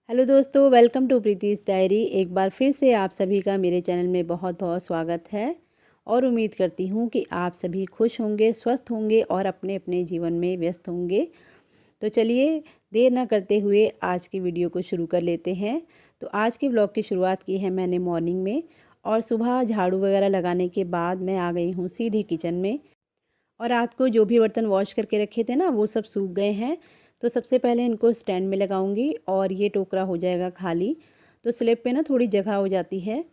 Hello दोस्तों, welcome to प्रीति's diary. एक बार फिर से आप सभी का मेरे चैनल में बहुत बहुत स्वागत है और उम्मीद करती हूँ कि आप सभी खुश होंगे, स्वस्थ होंगे और अपने अपने जीवन में व्यस्त होंगे। तो चलिए देर ना करते हुए आज की वीडियो को शुरू कर लेते हैं। तो आज के ब्लॉग की शुरुआत की है मैंने मॉर्निंग में, और सुबह झाड़ू वगैरह लगाने के बाद मैं आ गई हूँ सीधे किचन में। और रात को जो भी बर्तन वॉश करके रखे थे ना, वो सब सूख गए हैं। तो सबसे पहले इनको स्टैंड में लगाऊंगी और ये टोकरा हो जाएगा खाली। तो स्लैब पे ना थोड़ी जगह हो जाती है,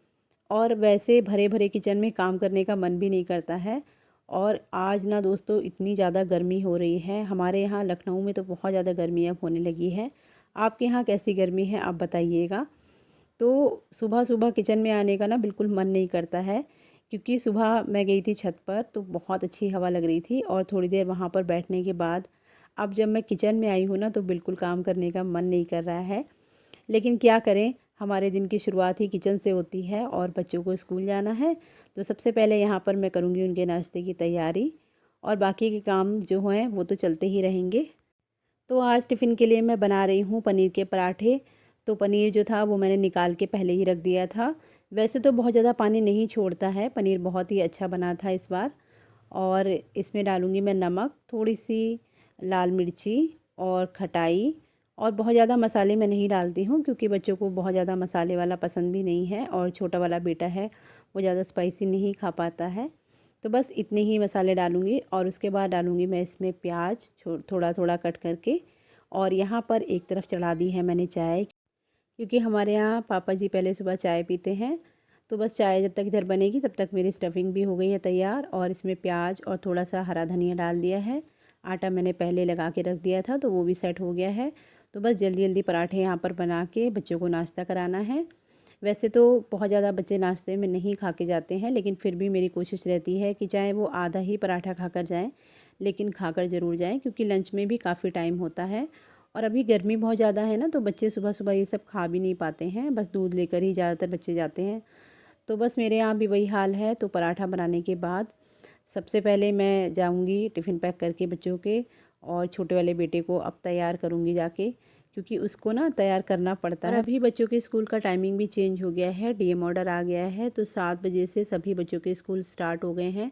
और वैसे भरे भरे किचन में काम करने का मन भी नहीं करता है। और आज ना दोस्तों इतनी ज़्यादा गर्मी हो रही है, हमारे यहाँ लखनऊ में तो बहुत ज़्यादा गर्मी अब होने लगी है। आपके यहाँ कैसी गर्मी है आप बताइएगा। तो सुबह सुबह किचन में आने का ना बिल्कुल मन नहीं करता है, क्योंकि सुबह मैं गई थी छत पर तो बहुत अच्छी हवा लग रही थी, और थोड़ी देर वहाँ पर बैठने के बाद अब जब मैं किचन में आई हूँ ना तो बिल्कुल काम करने का मन नहीं कर रहा है। लेकिन क्या करें, हमारे दिन की शुरुआत ही किचन से होती है और बच्चों को स्कूल जाना है। तो सबसे पहले यहाँ पर मैं करूँगी उनके नाश्ते की तैयारी, और बाकी के काम जो हैं वो तो चलते ही रहेंगे। तो आज टिफ़िन के लिए मैं बना रही हूँ पनीर के पराठे। तो पनीर जो था वो मैंने निकाल के पहले ही रख दिया था। वैसे तो बहुत ज़्यादा पानी नहीं छोड़ता है पनीर, बहुत ही अच्छा बना था इस बार। और इसमें डालूँगी मैं नमक, थोड़ी सी लाल मिर्ची और खटाई। और बहुत ज़्यादा मसाले मैं नहीं डालती हूँ, क्योंकि बच्चों को बहुत ज़्यादा मसाले वाला पसंद भी नहीं है, और छोटा वाला बेटा है वो ज़्यादा स्पाइसी नहीं खा पाता है। तो बस इतने ही मसाले डालूँगी, और उसके बाद डालूँगी मैं इसमें प्याज थोड़ा थोड़ा कट करके। और यहाँ पर एक तरफ चढ़ा दी है मैंने चाय, क्योंकि हमारे यहाँ पापा जी पहले सुबह चाय पीते हैं। तो बस चाय जब तक इधर बनेगी तब तक मेरी स्टफिंग भी हो गई है तैयार, और इसमें प्याज और थोड़ा सा हरा धनिया डाल दिया है। आटा मैंने पहले लगा के रख दिया था तो वो भी सेट हो गया है। तो बस जल्दी जल्दी पराठे यहाँ पर बना के बच्चों को नाश्ता कराना है। वैसे तो बहुत ज़्यादा बच्चे नाश्ते में नहीं खा के जाते हैं, लेकिन फिर भी मेरी कोशिश रहती है कि चाहे वो आधा ही पराठा खाकर जाएं, लेकिन खाकर ज़रूर जाएं, क्योंकि लंच में भी काफ़ी टाइम होता है। और अभी गर्मी बहुत ज़्यादा है ना, तो बच्चे सुबह सुबह ये सब खा भी नहीं पाते हैं, बस दूध लेकर ही ज़्यादातर बच्चे जाते हैं। तो बस मेरे यहाँ भी वही हाल है। तो पराठा बनाने के बाद सबसे पहले मैं जाऊँगी टिफ़िन पैक करके बच्चों के, और छोटे वाले बेटे को अब तैयार करूँगी जाके, क्योंकि उसको ना तैयार करना पड़ता है। अभी बच्चों के स्कूल का टाइमिंग भी चेंज हो गया है, डीएम ऑर्डर आ गया है, तो 7 बजे से सभी बच्चों के स्कूल स्टार्ट हो गए हैं।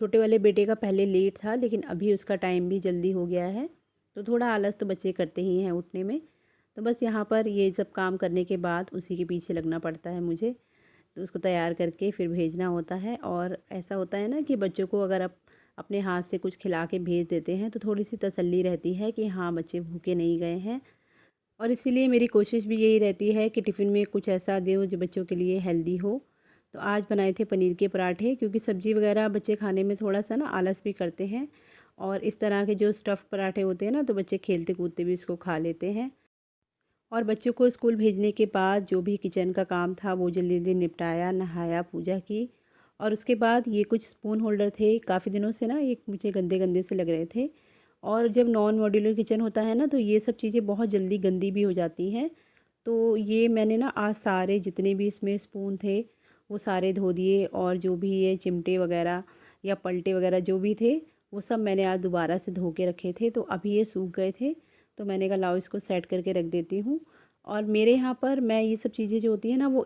छोटे वाले बेटे का पहले लेट था, लेकिन अभी उसका टाइम भी जल्दी हो गया है। तो थोड़ा आलस तो बच्चे करते ही हैं उठने में। तो बस यहाँ पर ये सब काम करने के बाद उसी के पीछे लगना पड़ता है मुझे। तो उसको तैयार करके फिर भेजना होता है। और ऐसा होता है ना कि बच्चों को अगर आप अपने हाथ से कुछ खिला के भेज देते हैं तो थोड़ी सी तसल्ली रहती है कि हाँ बच्चे भूखे नहीं गए हैं। और इसीलिए मेरी कोशिश भी यही रहती है कि टिफ़िन में कुछ ऐसा दूँ जो बच्चों के लिए हेल्दी हो। तो आज बनाए थे पनीर के पराठे, क्योंकि सब्ज़ी वगैरह बच्चे खाने में थोड़ा सा ना आलस भी करते हैं। और इस तरह के जो स्टफ़ पराठे होते हैं ना, तो बच्चे खेलते कूदते भी इसको खा लेते हैं। और बच्चों को स्कूल भेजने के बाद जो भी किचन का काम था वो जल्दी जल्दी निपटाया, नहाया, पूजा की। और उसके बाद ये कुछ स्पून होल्डर थे, काफ़ी दिनों से ना ये मुझे गंदे गंदे से लग रहे थे। और जब नॉन मॉड्यूलर किचन होता है ना, तो ये सब चीज़ें बहुत जल्दी गंदी भी हो जाती हैं। तो ये मैंने ना आज सारे जितने भी इसमें स्पून थे वो सारे धो दिए, और जो भी ये चिमटे वगैरह या पलटे वगैरह जो भी थे वो सब मैंने आज दोबारा से धो के रखे थे। तो अभी ये सूख गए थे, तो मैंने कहा लाओ इसको सेट करके रख देती हूँ। और मेरे यहाँ पर मैं ये सब चीज़ें जो होती हैं ना वो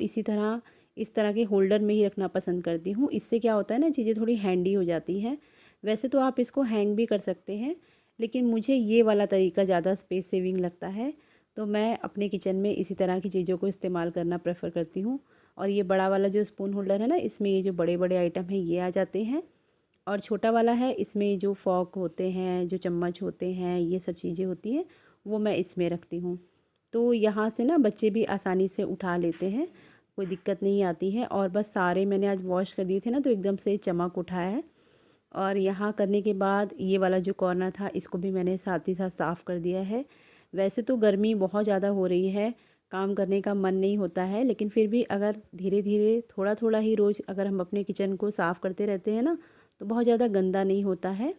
इस तरह के होल्डर में ही रखना पसंद करती हूँ। इससे क्या होता है ना, चीज़ें थोड़ी हैंडी हो जाती हैं। वैसे तो आप इसको हैंग भी कर सकते हैं, लेकिन मुझे ये वाला तरीका ज़्यादा स्पेस सेविंग लगता है। तो मैं अपने किचन में इसी तरह की चीज़ों को इस्तेमाल करना प्रेफर करती हूँ। और ये बड़ा वाला जो स्पून होल्डर है ना, इसमें ये जो बड़े बड़े आइटम हैं ये आ जाते हैं। और छोटा वाला है, इसमें जो फॉक होते हैं, जो चम्मच होते हैं, ये सब चीज़ें होती हैं वो मैं इसमें रखती हूँ। तो यहाँ से ना बच्चे भी आसानी से उठा लेते हैं, कोई दिक्कत नहीं आती है। और बस सारे मैंने आज वॉश कर दिए थे ना, तो एकदम से चमक उठा है। और यहाँ करने के बाद ये वाला जो कॉर्नर था इसको भी मैंने साथ ही साथ साफ़ कर दिया है। वैसे तो गर्मी बहुत ज़्यादा हो रही है, काम करने का मन नहीं होता है, लेकिन फिर भी अगर धीरे धीरे थोड़ा थोड़ा ही रोज़ अगर हम अपने किचन को साफ़ करते रहते हैं ना, तो बहुत ज़्यादा गंदा नहीं होता है।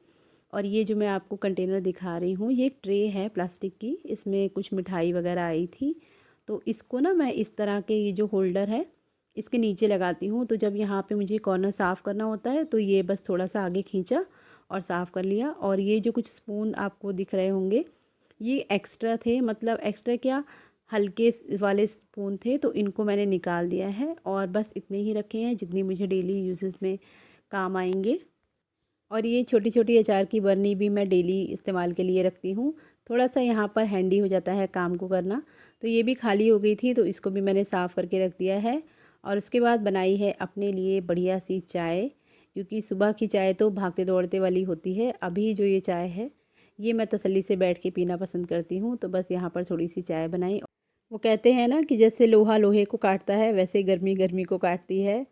और ये जो मैं आपको कंटेनर दिखा रही हूँ, ये एक ट्रे है प्लास्टिक की, इसमें कुछ मिठाई वगैरह आई थी। तो इसको ना मैं इस तरह के ये जो होल्डर है इसके नीचे लगाती हूँ। तो जब यहाँ पे मुझे कॉर्नर साफ़ करना होता है तो ये बस थोड़ा सा आगे खींचा और साफ़ कर लिया। और ये जो कुछ स्पून आपको दिख रहे होंगे ये एक्स्ट्रा थे, मतलब एक्स्ट्रा क्या, हल्के वाले स्पून थे, तो इनको मैंने निकाल दिया है और बस इतने ही रखे हैं जितनी मुझे डेली यूजेस में काम आएंगे। और ये छोटी छोटी अचार की बरनी भी मैं डेली इस्तेमाल के लिए रखती हूँ। थोड़ा सा यहाँ पर हैंडी हो जाता है काम को करना। तो ये भी खाली हो गई थी, तो इसको भी मैंने साफ़ करके रख दिया है। और उसके बाद बनाई है अपने लिए बढ़िया सी चाय, क्योंकि सुबह की चाय तो भागते दौड़ते वाली होती है। अभी जो ये चाय है ये मैं तसल्ली से बैठ के पीना पसंद करती हूँ। तो बस यहाँ पर थोड़ी सी चाय बनाई। वो कहते हैं ना कि जैसे लोहा लोहे को काटता है, वैसे गर्मी गर्मी को काटती है।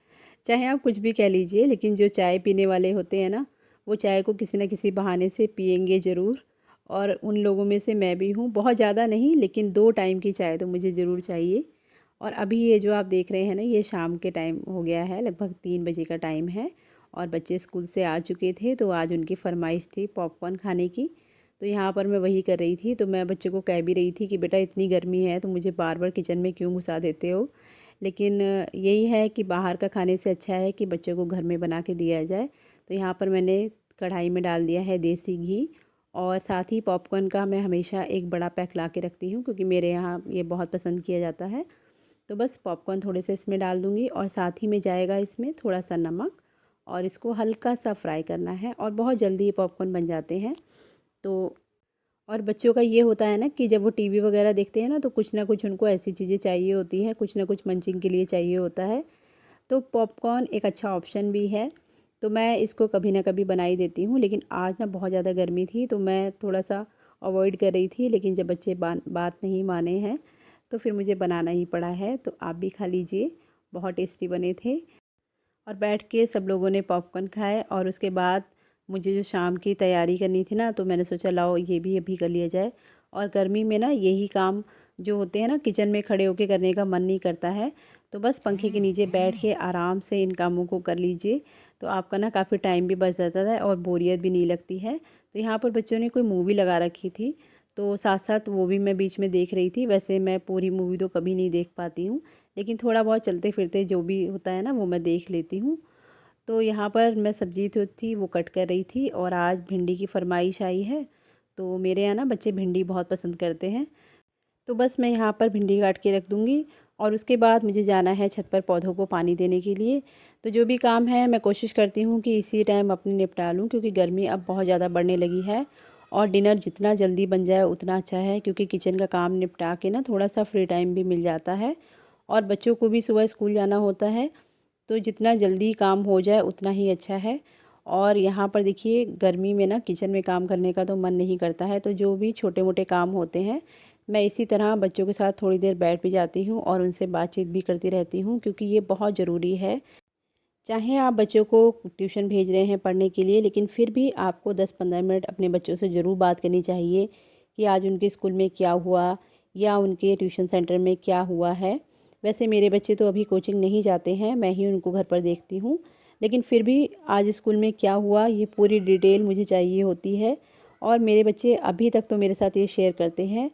चाहे आप कुछ भी कह लीजिए, लेकिन जो चाय पीने वाले होते हैं ना, वो चाय को किसी न किसी बहाने से पिएंगे ज़रूर। और उन लोगों में से मैं भी हूँ। बहुत ज़्यादा नहीं, लेकिन 2 टाइम की चाय तो मुझे ज़रूर चाहिए। और अभी ये जो आप देख रहे हैं ना, ये शाम के टाइम हो गया है, लगभग 3 बजे का टाइम है। और बच्चे स्कूल से आ चुके थे, तो आज उनकी फरमाइश थी पॉपकॉर्न खाने की। तो यहाँ पर मैं वही कर रही थी। तो मैं बच्चों को कह भी रही थी कि बेटा इतनी गर्मी है तो मुझे बार बार किचन में क्यों घुसा देते हो। लेकिन यही है कि बाहर का खाने से अच्छा है कि बच्चों को घर में बना के दिया जाए। तो यहाँ पर मैंने कढ़ाई में डाल दिया है देसी घी। और साथ ही पॉपकॉर्न का मैं हमेशा एक बड़ा पैक ला के रखती हूँ, क्योंकि मेरे यहाँ ये बहुत पसंद किया जाता है। तो बस पॉपकॉर्न थोड़े से इसमें डाल दूँगी और साथ ही में जाएगा इसमें थोड़ा सा नमक। और इसको हल्का सा फ्राई करना है और बहुत जल्दी ये पॉपकॉर्न बन जाते हैं। तो और बच्चों का ये होता है ना कि जब वो टीवी वगैरह देखते हैं ना, तो कुछ ना कुछ उनको ऐसी चीज़ें चाहिए होती हैं, कुछ ना कुछ मंचिंग के लिए चाहिए होता है। तो पॉपकॉर्न एक अच्छा ऑप्शन भी है। तो मैं इसको कभी ना कभी बना ही देती हूँ। लेकिन आज ना बहुत ज़्यादा गर्मी थी, तो मैं थोड़ा सा अवॉइड कर रही थी। लेकिन जब बच्चे बात नहीं माने हैं, तो फिर मुझे बनाना ही पड़ा है। तो आप भी खा लीजिए, बहुत टेस्टी बने थे। और बैठ के सब लोगों ने पॉपकॉर्न खाए। और उसके बाद मुझे जो शाम की तैयारी करनी थी ना, तो मैंने सोचा लाओ ये भी अभी कर लिया जाए। और गर्मी में ना यही काम जो होते हैं ना, किचन में खड़े होके करने का मन नहीं करता है। तो बस पंखे के नीचे बैठ के आराम से इन कामों को कर लीजिए। तो आपका ना काफ़ी टाइम भी बच जाता है और बोरियत भी नहीं लगती है। तो यहाँ पर बच्चों ने कोई मूवी लगा रखी थी, तो साथ साथ वो भी मैं बीच में देख रही थी। वैसे मैं पूरी मूवी तो कभी नहीं देख पाती हूँ, लेकिन थोड़ा बहुत चलते फिरते जो भी होता है ना, वो मैं देख लेती हूँ। तो यहाँ पर मैं सब्ज़ी जो थी वो कट कर रही थी। और आज भिंडी की फरमाइश आई है, तो मेरे यहाँ ना बच्चे भिंडी बहुत पसंद करते हैं। तो बस मैं यहाँ पर भिंडी काट के रख दूँगी। और उसके बाद मुझे जाना है छत पर पौधों को पानी देने के लिए। तो जो भी काम है मैं कोशिश करती हूँ कि इसी टाइम अपने निपटा लूँ, क्योंकि गर्मी अब बहुत ज़्यादा बढ़ने लगी है। और डिनर जितना जल्दी बन जाए उतना अच्छा है, क्योंकि किचन का काम निपटा के ना थोड़ा सा फ्री टाइम भी मिल जाता है। और बच्चों को भी सुबह स्कूल जाना होता है, तो जितना जल्दी काम हो जाए उतना ही अच्छा है। और यहाँ पर देखिए, गर्मी में ना किचन में काम करने का तो मन नहीं करता है। तो जो भी छोटे मोटे काम होते हैं, मैं इसी तरह बच्चों के साथ थोड़ी देर बैठ भी जाती हूँ और उनसे बातचीत भी करती रहती हूँ, क्योंकि ये बहुत ज़रूरी है। चाहे आप बच्चों को ट्यूशन भेज रहे हैं पढ़ने के लिए, लेकिन फिर भी आपको 10-15 मिनट अपने बच्चों से ज़रूर बात करनी चाहिए कि आज उनके स्कूल में क्या हुआ या उनके ट्यूशन सेंटर में क्या हुआ है। वैसे मेरे बच्चे तो अभी कोचिंग नहीं जाते हैं, मैं ही उनको घर पर देखती हूँ। लेकिन फिर भी आज स्कूल में क्या हुआ, ये पूरी डिटेल मुझे चाहिए होती है। और मेरे बच्चे अभी तक तो मेरे साथ ये शेयर करते हैं।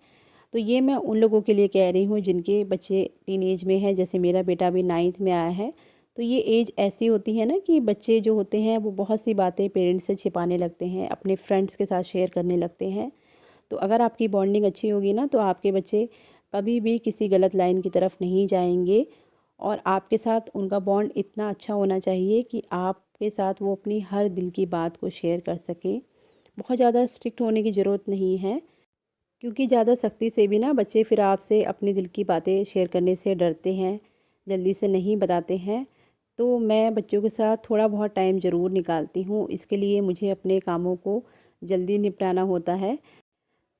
तो ये मैं उन लोगों के लिए कह रही हूँ जिनके बच्चे टीनेज में हैं। जैसे मेरा बेटा अभी 9th में आया है। तो ये एज ऐसी होती है ना कि बच्चे जो होते हैं वो बहुत सी बातें पेरेंट्स से छिपाने लगते हैं, अपने फ्रेंड्स के साथ शेयर करने लगते हैं। तो अगर आपकी बॉन्डिंग अच्छी होगी ना, तो आपके बच्चे कभी भी किसी गलत लाइन की तरफ नहीं जाएंगे। और आपके साथ उनका बॉन्ड इतना अच्छा होना चाहिए कि आपके साथ वो अपनी हर दिल की बात को शेयर कर सकें। बहुत ज़्यादा स्ट्रिक्ट होने की ज़रूरत नहीं है, क्योंकि ज़्यादा सख्ती से भी ना बच्चे फिर आपसे अपने दिल की बातें शेयर करने से डरते हैं, जल्दी से नहीं बताते हैं। तो मैं बच्चों के साथ थोड़ा बहुत टाइम ज़रूर निकालती हूँ, इसके लिए मुझे अपने कामों को जल्दी निपटाना होता है।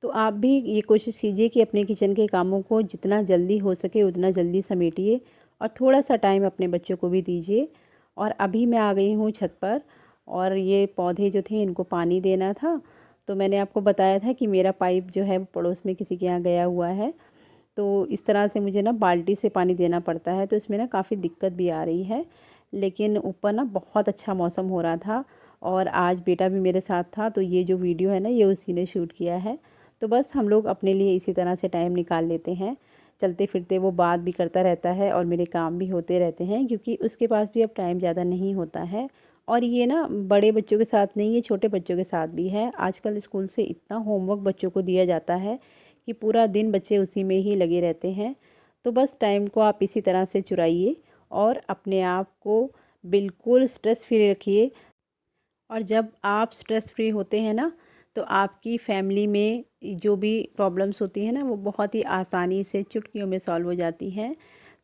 तो आप भी ये कोशिश कीजिए कि अपने किचन के कामों को जितना जल्दी हो सके उतना जल्दी समेटिए और थोड़ा सा टाइम अपने बच्चों को भी दीजिए। और अभी मैं आ गई हूँ छत पर, और ये पौधे जो थे इनको पानी देना था। तो मैंने आपको बताया था कि मेरा पाइप जो है वो पड़ोस में किसी के यहाँ गया हुआ है। तो इस तरह से मुझे ना बाल्टी से पानी देना पड़ता है, तो इसमें ना काफ़ी दिक्कत भी आ रही है। लेकिन ऊपर ना बहुत अच्छा मौसम हो रहा था और आज बेटा भी मेरे साथ था, तो ये जो वीडियो है ना ये उसी ने शूट किया है। तो बस हम लोग अपने लिए इसी तरह से टाइम निकाल लेते हैं। चलते फिरते वो बात भी करता रहता है और मेरे काम भी होते रहते हैं, क्योंकि उसके पास भी अब टाइम ज़्यादा नहीं होता है। और ये ना बड़े बच्चों के साथ नहीं, ये छोटे बच्चों के साथ भी है। आजकल स्कूल से इतना होमवर्क बच्चों को दिया जाता है कि पूरा दिन बच्चे उसी में ही लगे रहते हैं। तो बस टाइम को आप इसी तरह से चुराइए और अपने आप को बिल्कुल स्ट्रेस फ्री रखिए। और जब आप स्ट्रेस फ्री होते हैं ना, तो आपकी फैमिली में जो भी प्रॉब्लम्स होती हैं ना, वो बहुत ही आसानी से चुटकियों में सॉल्व हो जाती हैं।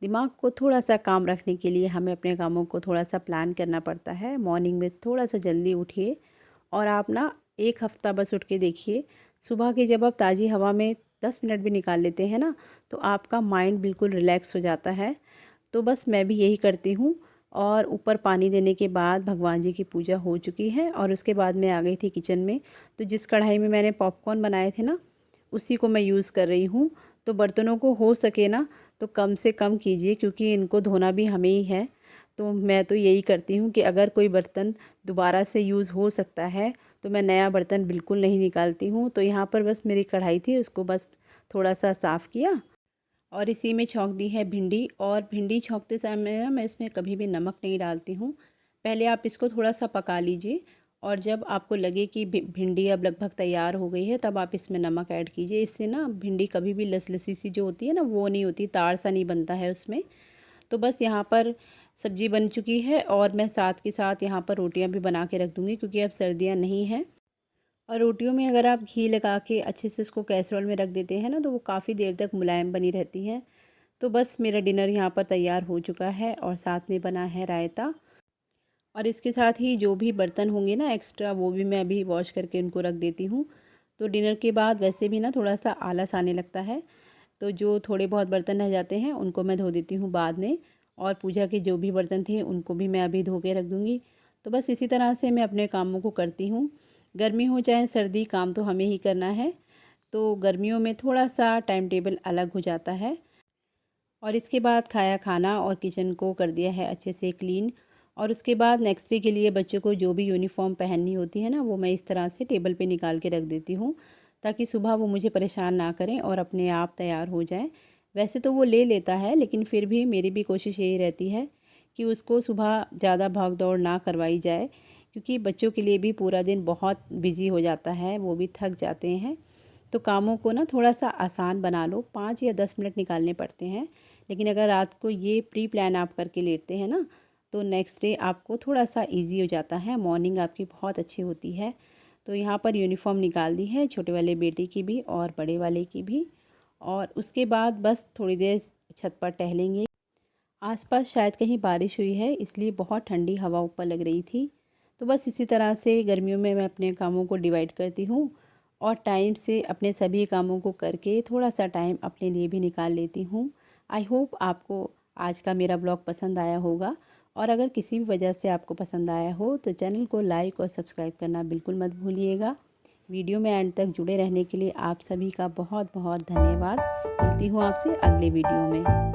दिमाग को थोड़ा सा काम रखने के लिए हमें अपने कामों को थोड़ा सा प्लान करना पड़ता है। मॉर्निंग में थोड़ा सा जल्दी उठिए और आप ना एक हफ़्ता बस उठ के देखिए। सुबह की जब आप ताज़ी हवा में 10 मिनट भी निकाल लेते हैं ना, तो आपका माइंड बिल्कुल रिलैक्स हो जाता है। तो बस मैं भी यही करती हूँ। और ऊपर पानी देने के बाद भगवान जी की पूजा हो चुकी है और उसके बाद मैं आ गई थी किचन में। तो जिस कढ़ाई में मैंने पॉपकॉर्न बनाए थे ना, उसी को मैं यूज़ कर रही हूँ। तो बर्तनों को हो सके ना तो कम से कम कीजिए, क्योंकि इनको धोना भी हमें ही है। तो मैं तो यही करती हूँ कि अगर कोई बर्तन दोबारा से यूज़ हो सकता है तो मैं नया बर्तन बिल्कुल नहीं निकालती हूँ। तो यहाँ पर बस मेरी कढ़ाई थी, उसको बस थोड़ा सा साफ़ किया और इसी में छौंक दी है भिंडी। और भिंडी छौंकते समय ना मैं इसमें कभी भी नमक नहीं डालती हूँ। पहले आप इसको थोड़ा सा पका लीजिए और जब आपको लगे कि भिंडी अब लगभग तैयार हो गई है, तब आप इसमें नमक ऐड कीजिए। इससे ना भिंडी कभी भी लसलसी सी जो होती है ना, वो नहीं होती, ताड़ सा नहीं बनता है उसमें। तो बस यहाँ पर सब्ज़ी बन चुकी है और मैं साथ के साथ यहाँ पर रोटियाँ भी बना के रख दूँगी, क्योंकि अब सर्दियाँ नहीं हैं। और रोटियों में अगर आप घी लगा के अच्छे से उसको कैसरोल में रख देते हैं ना, तो वो काफ़ी देर तक मुलायम बनी रहती हैं। तो बस मेरा डिनर यहाँ पर तैयार हो चुका है और साथ में बना है रायता। और इसके साथ ही जो भी बर्तन होंगे ना एक्स्ट्रा, वो भी मैं अभी वॉश करके उनको रख देती हूँ। तो डिनर के बाद वैसे भी ना थोड़ा सा आलस आने लगता है, तो जो थोड़े बहुत बर्तन रह जाते हैं उनको मैं धो देती हूँ बाद में। और पूजा के जो भी बर्तन थे उनको भी मैं अभी धो के रख दूँगी। तो बस इसी तरह से मैं अपने कामों को करती हूँ। गर्मी हो चाहे सर्दी, काम तो हमें ही करना है। तो गर्मियों में थोड़ा सा टाइम टेबल अलग हो जाता है। और इसके बाद खाया खाना और किचन को कर दिया है अच्छे से क्लीन। और उसके बाद नेक्स्ट डे के लिए बच्चों को जो भी यूनिफ़ॉर्म पहननी होती है ना, वो मैं इस तरह से टेबल पे निकाल के रख देती हूँ, ताकि सुबह वो मुझे परेशान ना करें और अपने आप तैयार हो जाएं। वैसे तो वो ले लेता है, लेकिन फिर भी मेरी भी कोशिश यही रहती है कि उसको सुबह ज़्यादा भाग दौड़ ना करवाई जाए, क्योंकि बच्चों के लिए भी पूरा दिन बहुत बिजी हो जाता है, वो भी थक जाते हैं। तो कामों को ना थोड़ा सा आसान बना लो, 5 या 10 मिनट निकालने पड़ते हैं। लेकिन अगर रात को ये प्री प्लान आप करके लेटते हैं ना, तो नेक्स्ट डे आपको थोड़ा सा इजी हो जाता है, मॉर्निंग आपकी बहुत अच्छी होती है। तो यहाँ पर यूनिफ़ॉर्म निकाल दी है, छोटे वाले बेटे की भी और बड़े वाले की भी। और उसके बाद बस थोड़ी देर छत पर टहलेंगे। आसपास शायद कहीं बारिश हुई है, इसलिए बहुत ठंडी हवा ऊपर लग रही थी। तो बस इसी तरह से गर्मियों में मैं अपने कामों को डिवाइड करती हूँ और टाइम से अपने सभी कामों को करके थोड़ा सा टाइम अपने लिए भी निकाल लेती हूँ। आई होप आपको आज का मेरा ब्लॉग पसंद आया होगा। और अगर किसी भी वजह से आपको पसंद आया हो तो चैनल को लाइक और सब्सक्राइब करना बिल्कुल मत भूलिएगा। वीडियो में एंड तक जुड़े रहने के लिए आप सभी का बहुत बहुत धन्यवाद। मिलती हूँ आपसे अगले वीडियो में।